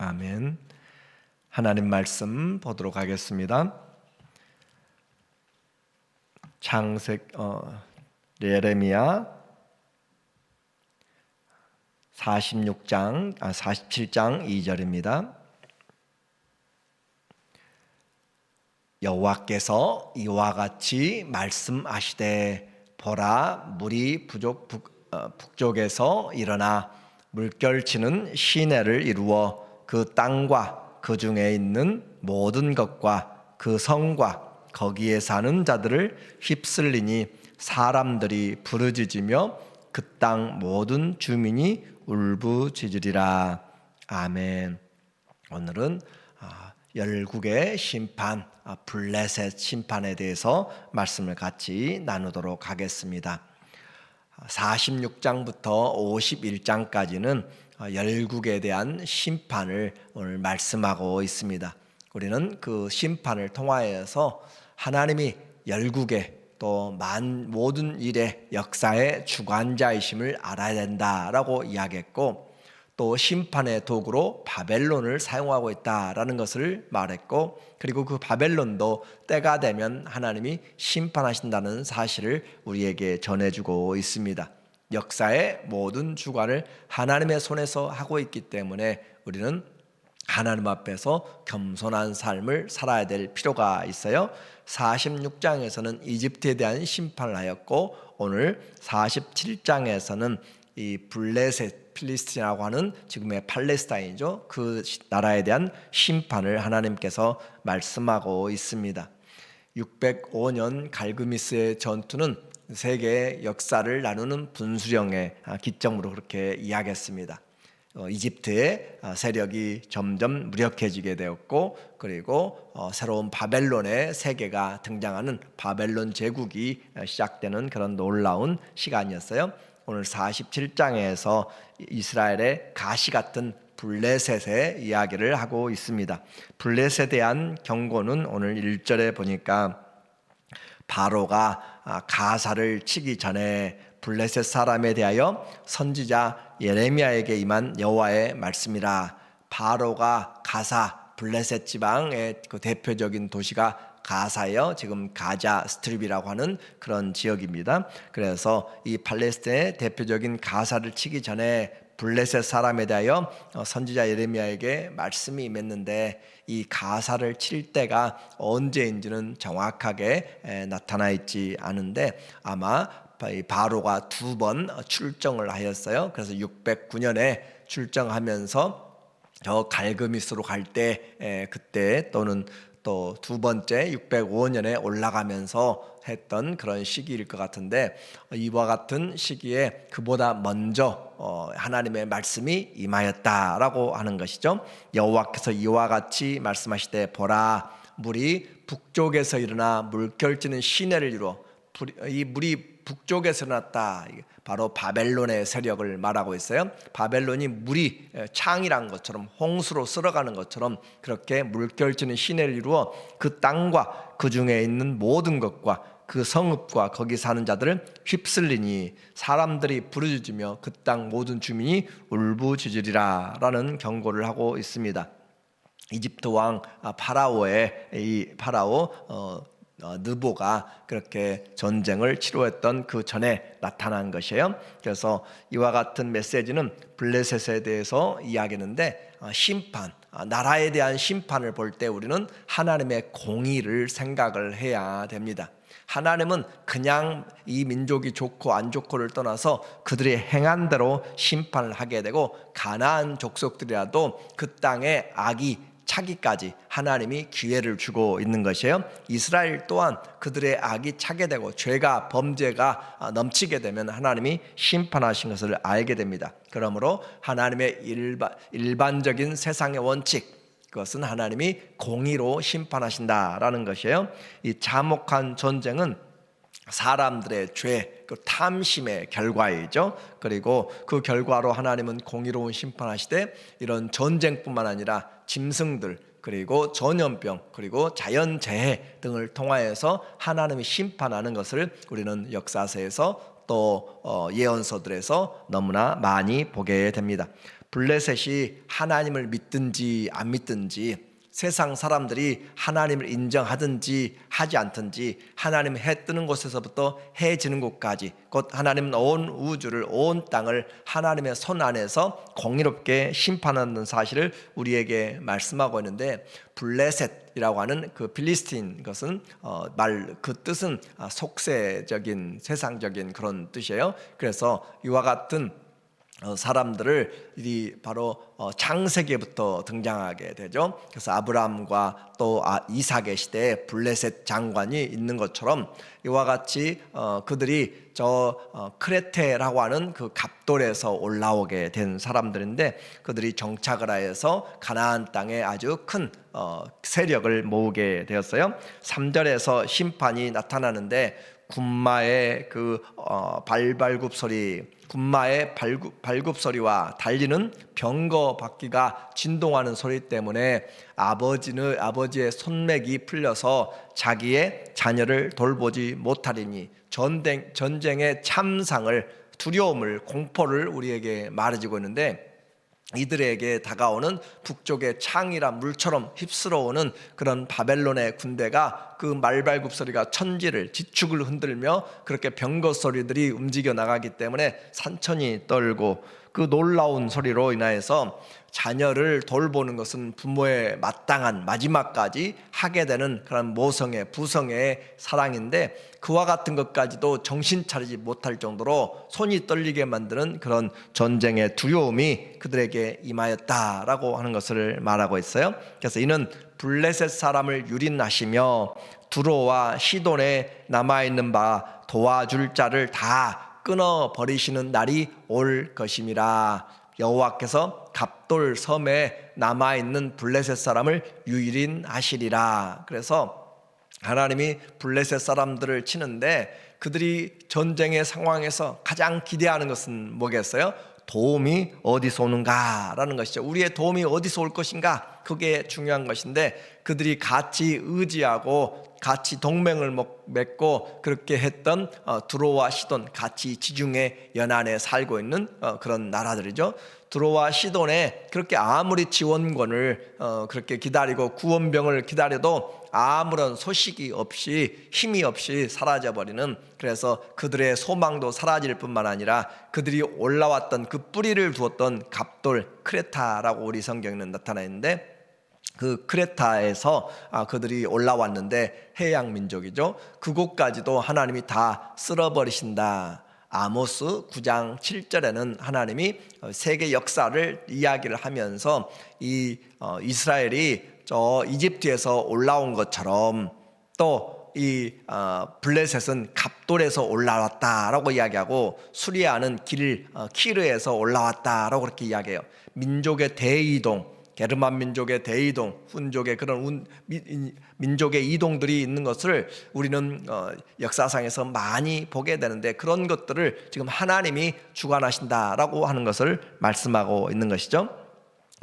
아멘. 하나님 말씀 보도록 하겠습니다. 예레미야 47장 2절입니다. 여호와께서 이와 같이 말씀하시되 보라, 물이 북쪽에서 일어나 물결치는 시내를 이루어 그 땅과 그 중에 있는 모든 것과 그 성과 거기에 사는 자들을 휩쓸리니 사람들이 부르짖으며 그 땅 모든 주민이 울부짖으리라. 아멘. 오늘은 열국의 심판, 블레셋 심판에 대해서 말씀을 같이 나누도록 하겠습니다. 46장부터 51장까지는 열국에 대한 심판을 오늘 말씀하고 있습니다. 우리는 그 심판을 통하여서 하나님이 열국의 또 모든 일의 역사의 주관자이심을 알아야 된다라고 이야기했고, 또 심판의 도구로 바벨론을 사용하고 있다라는 것을 말했고, 그리고 그 바벨론도 때가 되면 하나님이 심판하신다는 사실을 우리에게 전해주고 있습니다. 역사의 모든 주관을 하나님의 손에서 하고 있기 때문에 우리는 하나님 앞에서 겸손한 삶을 살아야 될 필요가 있어요. 46장에서는 이집트에 대한 심판을 하였고, 오늘 47장에서는 이 블레셋 필리스틴이라고 하는 지금의 팔레스타인이죠. 그 나라에 대한 심판을 하나님께서 말씀하고 있습니다. 605년 갈그미스의 전투는 세계의 역사를 나누는 분수령의 기점으로 그렇게 이야기했습니다. 이집트의 세력이 점점 무력해지게 되었고, 그리고 새로운 바벨론의 세계가 등장하는 바벨론 제국이 시작되는 그런 놀라운 시간이었어요. 오늘 47장에서 이스라엘의 가시 같은 블레셋의 이야기를 하고 있습니다. 블레셋에 대한 경고는 오늘 1절에 보니까 바로가 가사를 치기 전에 블레셋 사람에 대하여 선지자 예레미야에게 임한 여호와의 말씀이라. 바로가 가사, 블레셋 지방의 그 대표적인 도시가 가사예요. 지금 가자 스트립이라고 하는 그런 지역입니다. 그래서 이 팔레스타인의 대표적인 가사를 치기 전에 블레셋 사람에 대하여 선지자 예레미야에게 말씀이 임했는데, 이 가사를 칠 때가 언제인지는 정확하게 나타나 있지 않은데, 아마 바로가 2번 출정을 하였어요. 그래서 609년에 출정하면서 저 갈그미스로 갈 때 그때, 또는 또 두 번째 605년에 올라가면서 했던 그런 시기일 것 같은데, 이와 같은 시기에 그보다 먼저 하나님의 말씀이 임하였다라고 하는 것이죠. 여호와께서 이와 같이 말씀하시되 보라, 물이 북쪽에서 일어나 물결치는 시내를 이루어. 이 물이 북쪽에서 일어났다. 바로 바벨론의 세력을 말하고 있어요. 바벨론이 물이 창이란 것처럼, 홍수로 쓸어가는 것처럼 그렇게 물결치는 시내를 이루어 그 땅과 그 중에 있는 모든 것과 그 성읍과 거기 사는 자들을 휩쓸리니 사람들이 부르짖으며 그 땅 모든 주민이 울부짖으리라 라는 경고를 하고 있습니다. 이집트 왕 파라오의 이 파라오 느보가 그렇게 전쟁을 치루했던 그 전에 나타난 것이에요. 그래서 이와 같은 메시지는 블레셋에 대해서 이야기하는데, 심판, 나라에 대한 심판을 볼 때 우리는 하나님의 공의를 생각을 해야 됩니다. 하나님은 그냥 이 민족이 좋고 안 좋고를 떠나서 그들이 행한 대로 심판을 하게 되고, 가나안 족속들이라도 그 땅에 악이 차기까지 하나님이 기회를 주고 있는 것이에요. 이스라엘 또한 그들의 악이 차게 되고 죄가, 범죄가 넘치게 되면 하나님이 심판하신 것을 알게 됩니다. 그러므로 하나님의 일반적인 세상의 원칙, 그것은 하나님이 공의로 심판하신다라는 것이에요. 이 참혹한 전쟁은 사람들의 죄, 그 탐심의 결과이죠. 그리고 그 결과로 하나님은 공의로운 심판하시되, 이런 전쟁뿐만 아니라 짐승들, 그리고 전염병, 그리고 자연재해 등을 통하여서 하나님이 심판하는 것을 우리는 역사서에서 또 예언서들에서 너무나 많이 보게 됩니다. 블레셋이 하나님을 믿든지 안 믿든지, 세상 사람들이 하나님을 인정하든지 하지 않든지, 하나님 해 뜨는 곳에서부터 해 지는 곳까지 곧 하나님은 온 우주를, 온 땅을 하나님의 손 안에서 공의롭게 심판하는 사실을 우리에게 말씀하고 있는데, 블레셋이라고 하는 그 필리스틴 것은 그 뜻은 속세적인, 세상적인 그런 뜻이에요. 그래서 이와 같은 사람들을 바로 창세기부터 등장하게 되죠. 그래서 아브라함과 또 이삭의 시대에 블레셋 장관이 있는 것처럼 이와 같이 그들이 크레테라고 하는 그 갑돌에서 올라오게 된 사람들인데, 그들이 정착을 하여서 가나안 땅에 아주 큰 세력을 모으게 되었어요. 3절에서 심판이 나타나는데, 군마의 그 발발굽 소리, 군마의 발굽 소리와 달리는 병거 바퀴가 진동하는 소리 때문에 아버지의 손맥이 풀려서 자기의 자녀를 돌보지 못하리니, 전쟁의 참상을, 두려움을, 공포를 우리에게 말해주고 있는데, 이들에게 다가오는 북쪽의 창이라 물처럼 휩쓸어오는 그런 바벨론의 군대가 그 말발굽 소리가 천지를, 지축을 흔들며 그렇게 병거 소리들이 움직여 나가기 때문에 산천이 떨고, 그 놀라운 소리로 인하여서 자녀를 돌보는 것은 부모의 마땅한 마지막까지 하게 되는 그런 모성애, 부성애의 사랑인데, 그와 같은 것까지도 정신 차리지 못할 정도로 손이 떨리게 만드는 그런 전쟁의 두려움이 그들에게 임하였다라고 하는 것을 말하고 있어요. 그래서 이는 블레셋 사람을 유린하시며 두로와 시돈에 남아있는 바 도와줄 자를 다 끊어버리시는 날이 올 것임이라. 여호와께서 갑돌 섬에 남아있는 블레셋 사람을 유린하시리라. 그래서 하나님이 블레셋 사람들을 치는데, 그들이 전쟁의 상황에서 가장 기대하는 것은 뭐겠어요? 도움이 어디서 오는가라는 것이죠. 우리의 도움이 어디서 올 것인가, 그게 중요한 것인데, 그들이 같이 의지하고 같이 동맹을 맺고 그렇게 했던 두로와 시돈, 같이 지중해 연안에 살고 있는 그런 나라들이죠. 두로와 시돈에 그렇게 아무리 지원군을 그렇게 기다리고 구원병을 기다려도 아무런 소식이 없이, 힘이 없이 사라져버리는, 그래서 그들의 소망도 사라질 뿐만 아니라 그들이 올라왔던 그 뿌리를 두었던 갑돌, 크레타라고 우리 성경에는 나타나 있는데, 그 크레타에서 그들이 올라왔는데, 해양 민족이죠. 그곳까지도 하나님이 다 쓸어버리신다. 아모스 9장 7절에는 하나님이 세계 역사를 이야기를 하면서 이스라엘이 저 이집트에서 올라온 것처럼 또 이 블레셋은 갑돌에서 올라왔다라고 이야기하고, 수리아는 키르에서 올라왔다라고 그렇게 이야기해요. 민족의 대이동, 게르만 민족의 대이동, 훈족의 그런 민족의 이동들이 있는 것을 우리는 역사상에서 많이 보게 되는데, 그런 것들을 지금 하나님이 주관하신다라고 하는 것을 말씀하고 있는 것이죠.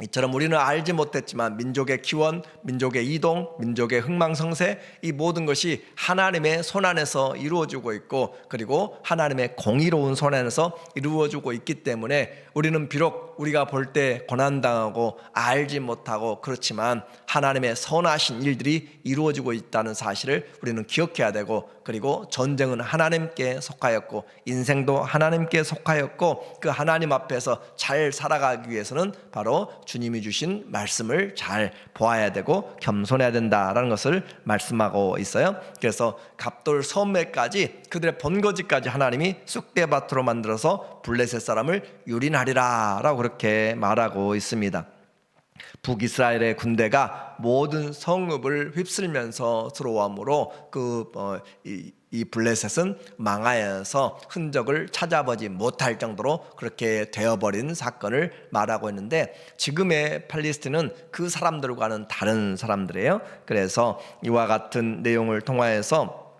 이처럼 우리는 알지 못했지만 민족의 기원, 민족의 이동, 민족의 흥망성쇠, 이 모든 것이 하나님의 손 안에서 이루어지고 있고, 그리고 하나님의 공의로운 손 안에서 이루어지고 있기 때문에 우리는 비록 우리가 볼 때 고난당하고 알지 못하고 그렇지만 하나님의 선하신 일들이 이루어지고 있다는 사실을 우리는 기억해야 되고, 그리고 전쟁은 하나님께 속하였고 인생도 하나님께 속하였고, 그 하나님 앞에서 잘 살아가기 위해서는 바로 주님이 주신 말씀을 잘 보아야 되고 겸손해야 된다라는 것을 말씀하고 있어요. 그래서 갑돌 섬에까지, 그들의 본거지까지 하나님이 쑥대밭으로 만들어서 블레셋 사람을 유린하리라 라고 그렇게 말하고 있습니다. 북이스라엘의 군대가 모든 성읍을 휩쓸면서 들어오므로 이 블레셋은 망하여서 흔적을 찾아보지 못할 정도로 그렇게 되어버린 사건을 말하고 있는데, 지금의 팔레스틴은 그 사람들과는 다른 사람들이에요. 그래서 이와 같은 내용을 통하여서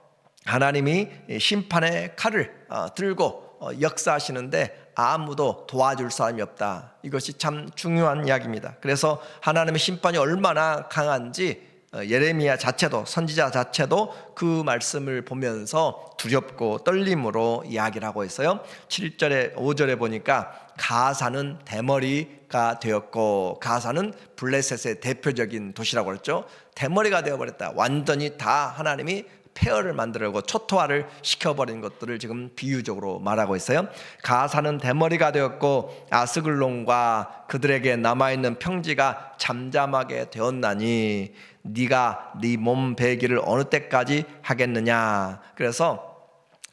하나님이 심판의 칼을 들고 역사하시는데 아무도 도와줄 사람이 없다. 이것이 참 중요한 이야기입니다. 그래서 하나님의 심판이 얼마나 강한지 예레미야 자체도, 선지자 자체도 그 말씀을 보면서 두렵고 떨림으로 이야기를 하고 있어요. 7절에 5절에 보니까 가사는 대머리가 되었고, 가사는 블레셋의 대표적인 도시라고 그랬죠. 대머리가 되어버렸다. 완전히 다 하나님이 폐허를 만들고 초토화를 시켜버린 것들을 지금 비유적으로 말하고 있어요. 가사는 대머리가 되었고 아스글론과 그들에게 남아있는 평지가 잠잠하게 되었나니 네가 네 몸 베기를 어느 때까지 하겠느냐. 그래서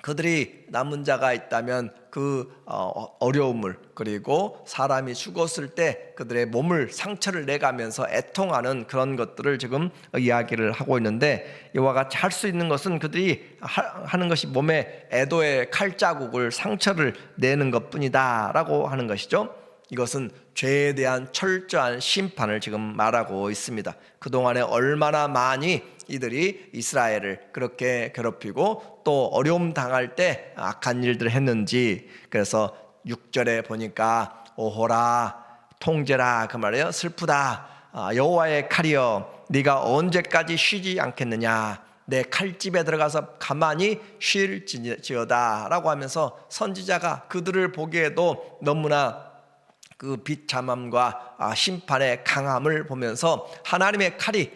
그들이 남은 자가 있다면 그 어려움을, 그리고 사람이 죽었을 때 그들의 몸을 상처를 내가면서 애통하는 그런 것들을 지금 이야기를 하고 있는데, 이와 같이 할 수 있는 것은 그들이 하는 것이 몸에 애도의 칼자국을, 상처를 내는 것뿐이다 라고 하는 것이죠. 이것은 죄에 대한 철저한 심판을 지금 말하고 있습니다. 그동안에 얼마나 많이 이들이 이스라엘을 그렇게 괴롭히고 또 어려움 당할 때 악한 일들을 했는지. 그래서 6절에 보니까 오호라, 통제라, 그 말이에요. 슬프다. 여호와의 칼이여, 네가 언제까지 쉬지 않겠느냐. 내 칼집에 들어가서 가만히 쉴지어다 라고 하면서 선지자가 그들을 보기에도 너무나 그 비참함과 심판의 강함을 보면서 하나님의 칼이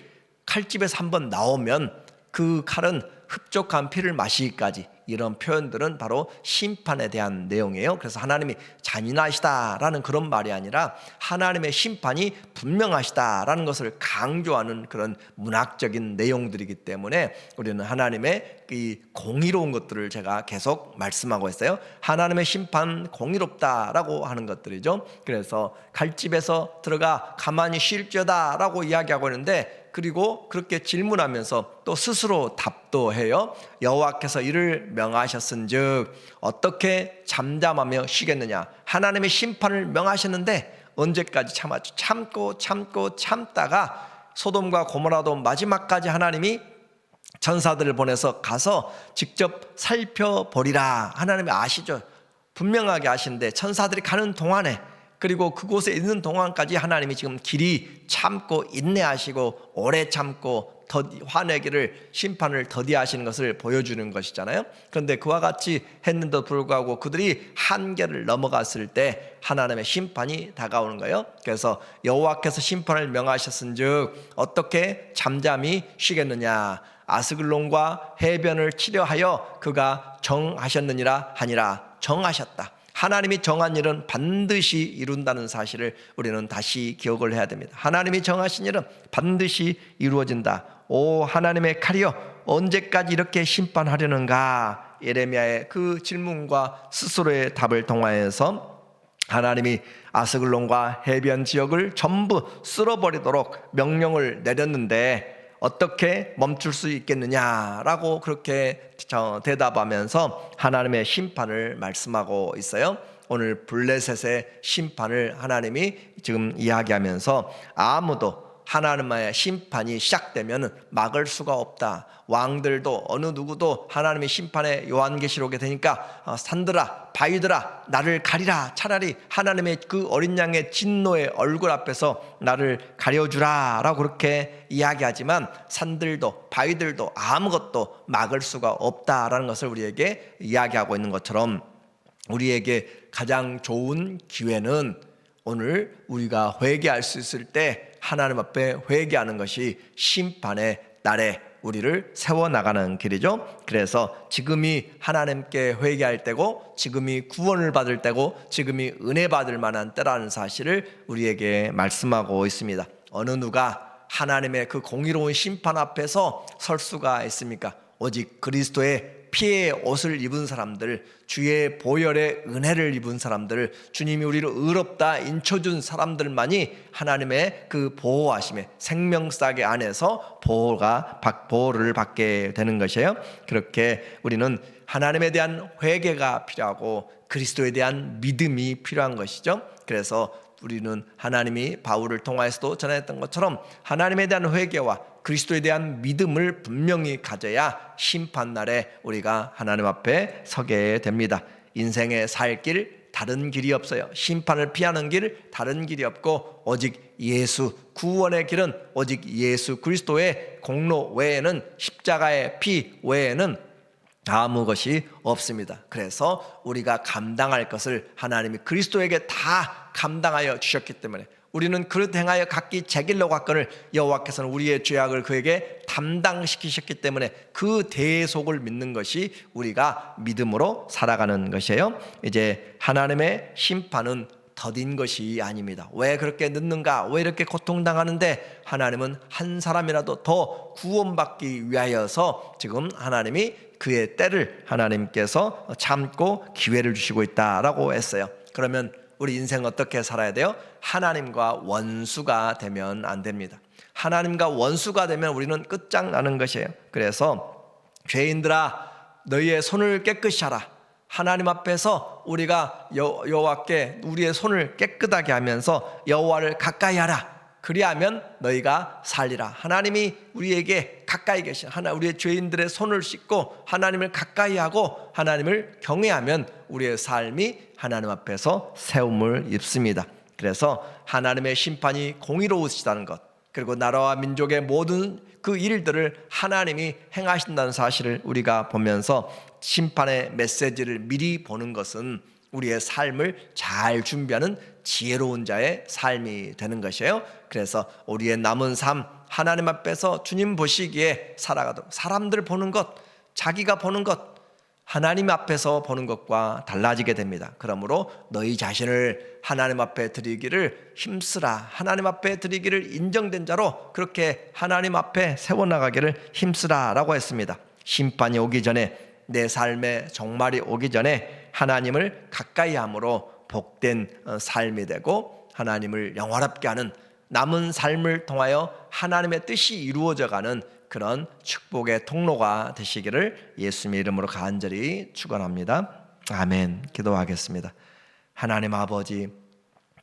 칼집에서 한번 나오면 그 칼은 흡족한 피를 마시기까지, 이런 표현들은 바로 심판에 대한 내용이에요. 그래서 하나님이 잔인하시다라는 그런 말이 아니라 하나님의 심판이 분명하시다라는 것을 강조하는 그런 문학적인 내용들이기 때문에 우리는 하나님의 이 공의로운 것들을 제가 계속 말씀하고 있어요. 하나님의 심판 공의롭다라고 하는 것들이죠. 그래서 칼집에서 들어가 가만히 쉴지어다 라고 이야기하고 있는데, 그리고 그렇게 질문하면서 또 스스로 답도 해요. 여호와께서 이를 명하셨은즉 어떻게 잠잠하며 쉬겠느냐. 하나님의 심판을 명하셨는데 언제까지 참았죠? 참고 참다가 소돔과 고모라도 마지막까지 하나님이 천사들을 보내서 가서 직접 살펴보리라. 하나님이 아시죠? 분명하게 아시는데 천사들이 가는 동안에, 그리고 그곳에 있는 동안까지 하나님이 지금 길이 참고 인내하시고 오래 참고 화내기를, 심판을 더디하시는 것을 보여주는 것이잖아요. 그런데 그와 같이 했는데도 불구하고 그들이 한계를 넘어갔을 때 하나님의 심판이 다가오는 거예요. 그래서 여호와께서 심판을 명하셨은즉 어떻게 잠잠히 쉬겠느냐. 아스글론과 해변을 치려하여 그가 정하셨느니라 하니라. 정하셨다. 하나님이 정한 일은 반드시 이룬다는 사실을 우리는 다시 기억을 해야 됩니다. 하나님이 정하신 일은 반드시 이루어진다. 오 하나님의 칼이여, 언제까지 이렇게 심판하려는가. 예레미야의 그 질문과 스스로의 답을 통하여서 하나님이 아스글론과 해변 지역을 전부 쓸어버리도록 명령을 내렸는데 어떻게 멈출 수 있겠느냐라고 그렇게 대답하면서 하나님의 심판을 말씀하고 있어요. 오늘 블레셋의 심판을 하나님이 지금 이야기하면서 아무도 하나님의 심판이 시작되면 막을 수가 없다. 왕들도 어느 누구도 하나님의 심판에 요한계시록에 되니까 산들아 바위들아 나를 가리라. 차라리 하나님의 그 어린 양의 진노의 얼굴 앞에서 나를 가려주라 라고 그렇게 이야기하지만 산들도 바위들도 아무것도 막을 수가 없다라는 것을 우리에게 이야기하고 있는 것처럼, 우리에게 가장 좋은 기회는 오늘 우리가 회개할 수 있을 때 하나님 앞에 회개하는 것이 심판의 날에 우리를 세워나가는 길이죠. 그래서 지금이 하나님께 회개할 때고, 지금이 구원을 받을 때고, 지금이 은혜 받을 만한 때라는 사실을 우리에게 말씀하고 있습니다. 어느 누가 하나님의 그 공의로운 심판 앞에서 설 수가 있습니까? 오직 그리스도의 피의 옷을 입은 사람들, 주의 보혈의 은혜를 입은 사람들, 주님이 우리를 의롭다 인쳐준 사람들만이 하나님의 그 보호하심의 생명싸개 안에서 보호를 받게 되는 것이에요. 그렇게 우리는 하나님에 대한 회개가 필요하고 그리스도에 대한 믿음이 필요한 것이죠. 그래서 우리는 하나님이 바울을 통하여서도 전했던 것처럼 하나님에 대한 회개와 그리스도에 대한 믿음을 분명히 가져야 심판날에 우리가 하나님 앞에 서게 됩니다. 인생의 살 길 다른 길이 없어요. 심판을 피하는 길 다른 길이 없고 오직 예수, 구원의 길은 오직 예수 그리스도의 공로 외에는, 십자가의 피 외에는 아무 것이 없습니다. 그래서 우리가 감당할 것을 하나님이 그리스도에게 다 감당하여 주셨기 때문에 우리는 그릇 행하여 각기 제 길로 갔거늘 여호와께서는 우리의 죄악을 그에게 담당시키셨기 때문에 그 대속을 믿는 것이 우리가 믿음으로 살아가는 것이에요. 이제 하나님의 심판은 더딘 것이 아닙니다. 왜 그렇게 늦는가? 왜 이렇게 고통당하는데? 하나님은 한 사람이라도 더 구원받기 위하여서 지금 하나님이 그의 때를 하나님께서 참고 기회를 주시고 있다라고 했어요. 그러면 우리 인생 어떻게 살아야 돼요? 하나님과 원수가 되면 안 됩니다. 하나님과 원수가 되면 우리는 끝장나는 것이에요. 그래서 죄인들아 너희의 손을 깨끗이 하라. 하나님 앞에서 우리가 여호와께 우리의 손을 깨끗하게 하면서 여호와를 가까이 하라. 그리하면 너희가 살리라. 하나님이 우리에게 가까이 계신 우리의 죄인들의 손을 씻고 하나님을 가까이 하고 하나님을 경외하면 우리의 삶이 하나님 앞에서 세움을 입습니다. 그래서 하나님의 심판이 공의로우시다는 것, 그리고 나라와 민족의 모든 그 일들을 하나님이 행하신다는 사실을 우리가 보면서 심판의 메시지를 미리 보는 것은 우리의 삶을 잘 준비하는 지혜로운 자의 삶이 되는 것이에요. 그래서 우리의 남은 삶 하나님 앞에서 주님 보시기에 살아가도록, 사람들 보는 것, 자기가 보는 것, 하나님 앞에서 보는 것과 달라지게 됩니다. 그러므로 너희 자신을 하나님 앞에 드리기를 힘쓰라. 하나님 앞에 드리기를 인정된 자로 그렇게 하나님 앞에 세워나가기를 힘쓰라 라고 했습니다. 심판이 오기 전에, 내 삶의 종말이 오기 전에 하나님을 가까이 함으로 복된 삶이 되고 하나님을 영화롭게 하는, 남은 삶을 통하여 하나님의 뜻이 이루어져가는 그런 축복의 통로가 되시기를 예수님의 이름으로 간절히 축원합니다. 아멘. 기도하겠습니다. 하나님 아버지,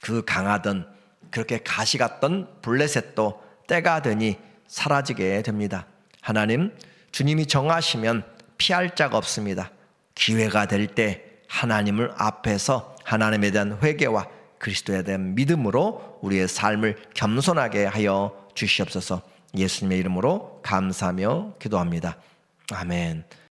그 강하던 그렇게 가시 같던 블레셋도 때가 되니 사라지게 됩니다. 하나님, 주님이 정하시면 피할 자가 없습니다. 기회가 될 때 하나님을 앞에서 하나님에 대한 회개와 그리스도에 대한 믿음으로 우리의 삶을 겸손하게 하여 주시옵소서. 예수님의 이름으로 감사하며 기도합니다. 아멘.